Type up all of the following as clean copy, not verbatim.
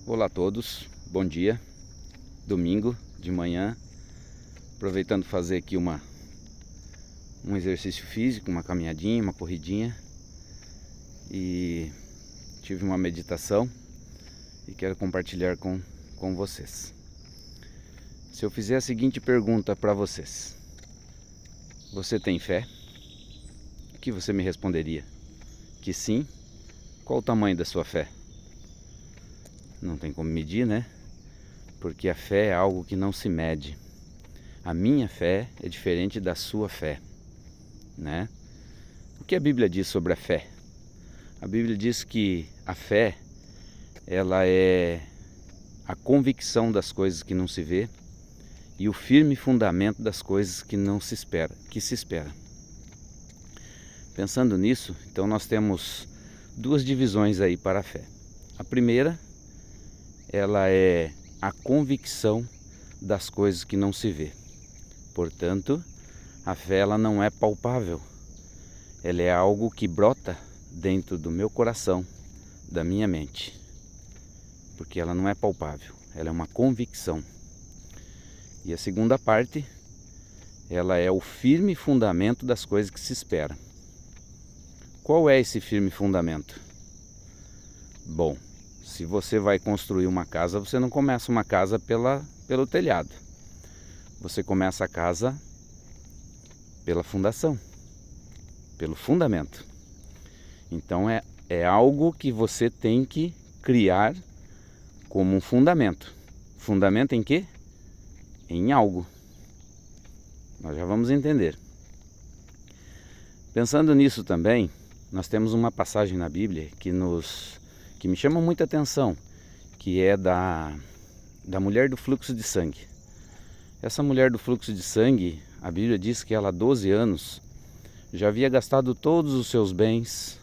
Olá a todos, bom dia, domingo de manhã, aproveitando fazer aqui um exercício físico, uma caminhadinha, uma corridinha, e tive uma meditação e quero compartilhar com vocês. Se eu fizer a seguinte pergunta para vocês: você tem fé? O que você me responderia? Que sim? Qual o tamanho da sua fé? Não tem como medir, né? Porque a fé é algo que não se mede. A minha fé é diferente da sua fé, né? O que a Bíblia diz sobre a fé? A Bíblia diz que a fé, ela é a convicção das coisas que não se vê e o firme fundamento das coisas que não se espera, que se espera. Pensando nisso, então nós temos duas divisões aí para a fé. A primeira, ela é a convicção das coisas que não se vê. Portanto, a fé ela não é palpável. Ela é algo que brota dentro do meu coração, da minha mente. Porque ela não é palpável, ela é uma convicção. E a segunda parte, ela é o firme fundamento das coisas que se espera. Qual é esse firme fundamento? Bom, se você vai construir uma casa, você não começa uma casa pelo telhado. Você começa a casa pela fundação, pelo fundamento. Então é algo que você tem que criar como um fundamento. Fundamento em quê? Em algo. Nós já vamos entender. Pensando nisso também, nós temos uma passagem na Bíblia que me chama muita atenção, que é da mulher do fluxo de sangue. Essa mulher do fluxo de sangue, a Bíblia diz que ela há 12 anos já havia gastado todos os seus bens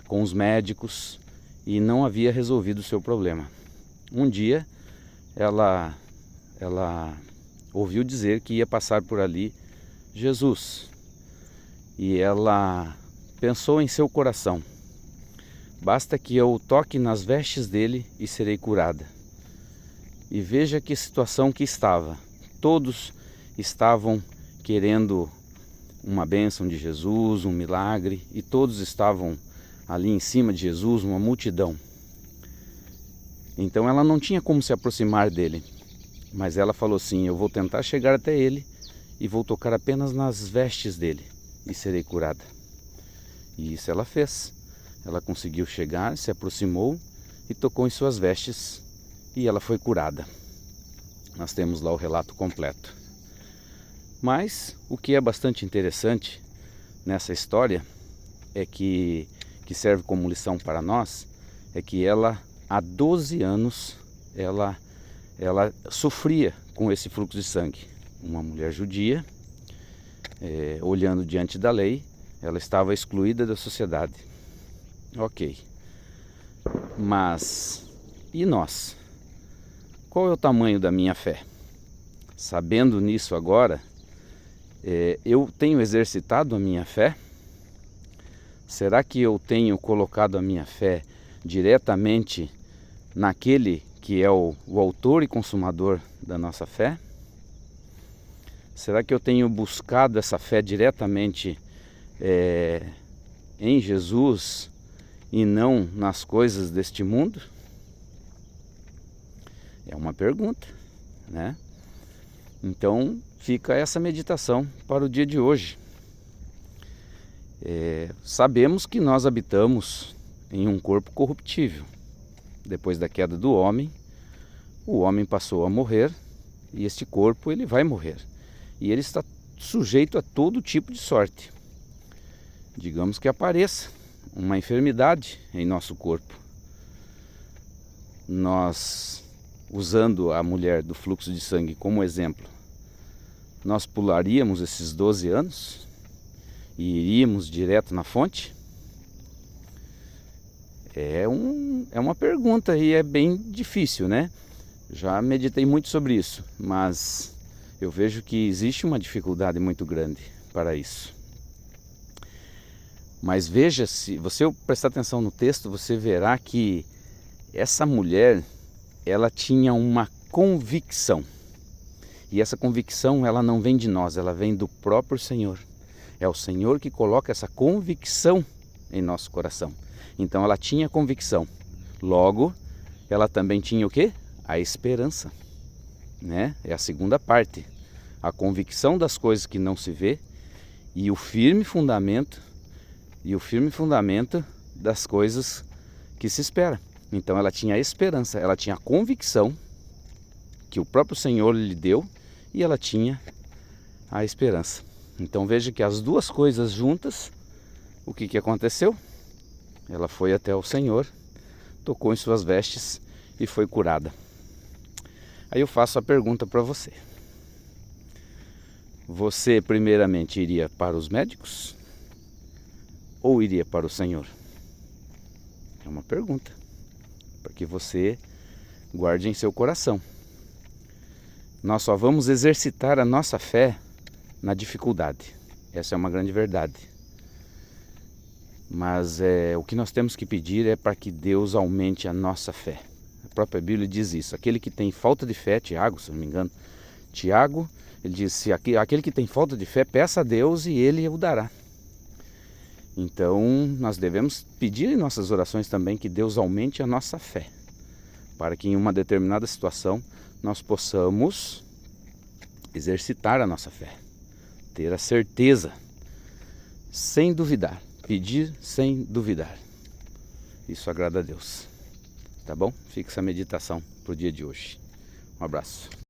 com os médicos e não havia resolvido o seu problema. Um dia ela ouviu dizer que ia passar por ali Jesus e ela pensou em seu coração: basta que eu toque nas vestes dele e serei curada. E veja que situação que estava. Todos estavam querendo uma bênção de Jesus, um milagre, e todos estavam ali em cima de Jesus, uma multidão. Então ela não tinha como se aproximar dele, mas ela falou assim: eu vou tentar chegar até ele e vou tocar apenas nas vestes dele e serei curada. E isso ela fez. Ela conseguiu chegar, se aproximou e tocou em suas vestes e ela foi curada. Nós temos lá o relato completo. Mas o que é bastante interessante nessa história é que serve como lição para nós, é que ela há 12 anos ela sofria com esse fluxo de sangue. Uma mulher judia, olhando diante da lei, ela estava excluída da sociedade. Ok, mas e nós? Qual é o tamanho da minha fé? Sabendo nisso agora, eu tenho exercitado a minha fé? Será que eu tenho colocado a minha fé diretamente naquele que é o autor e consumador da nossa fé? Será que eu tenho buscado essa fé diretamente em Jesus e não nas coisas deste mundo? É uma pergunta, né? Então fica essa meditação para o dia de hoje. Sabemos que nós habitamos em um corpo corruptível. Depois da queda do homem, o homem passou a morrer e este corpo ele vai morrer. E ele está sujeito a todo tipo de sorte. Digamos que apareça uma enfermidade em nosso corpo. Nós, usando a mulher do fluxo de sangue como exemplo, nós pularíamos esses 12 anos e iríamos direto na fonte? É uma pergunta e é bem difícil, né? Já meditei muito sobre isso, mas eu vejo que existe uma dificuldade muito grande para isso. Mas veja, se você prestar atenção no texto, você verá que Essa mulher, ela tinha uma convicção. E essa convicção, ela não vem de nós, ela vem do próprio Senhor. É o Senhor que coloca essa convicção em nosso coração. Então ela tinha convicção. Logo, ela também tinha o quê? A esperança, né? É a segunda parte. A convicção das coisas que não se vê e o firme fundamento das coisas que se espera. Então ela tinha a esperança, ela tinha a convicção que o próprio Senhor lhe deu e ela tinha a esperança. Então veja que as duas coisas juntas, o que aconteceu? Ela foi até o Senhor, tocou em suas vestes e foi curada. Aí eu faço a pergunta para você. Você primeiramente iria para os médicos ou iria para o Senhor? É uma pergunta para que você guarde em seu coração. Nós só vamos exercitar a nossa fé na dificuldade. Essa é uma grande verdade. Mas o que nós temos que pedir é para que Deus aumente a nossa fé. A própria Bíblia diz isso. Aquele que tem falta de fé, Tiago, se não me engano, Tiago, ele diz, se aquele que tem falta de fé, peça a Deus e Ele o dará. Então, nós devemos pedir em nossas orações também que Deus aumente a nossa fé, para que em uma determinada situação nós possamos exercitar a nossa fé, ter a certeza, sem duvidar, pedir sem duvidar. Isso agrada a Deus. Tá bom? Fica essa meditação para o dia de hoje. Um abraço.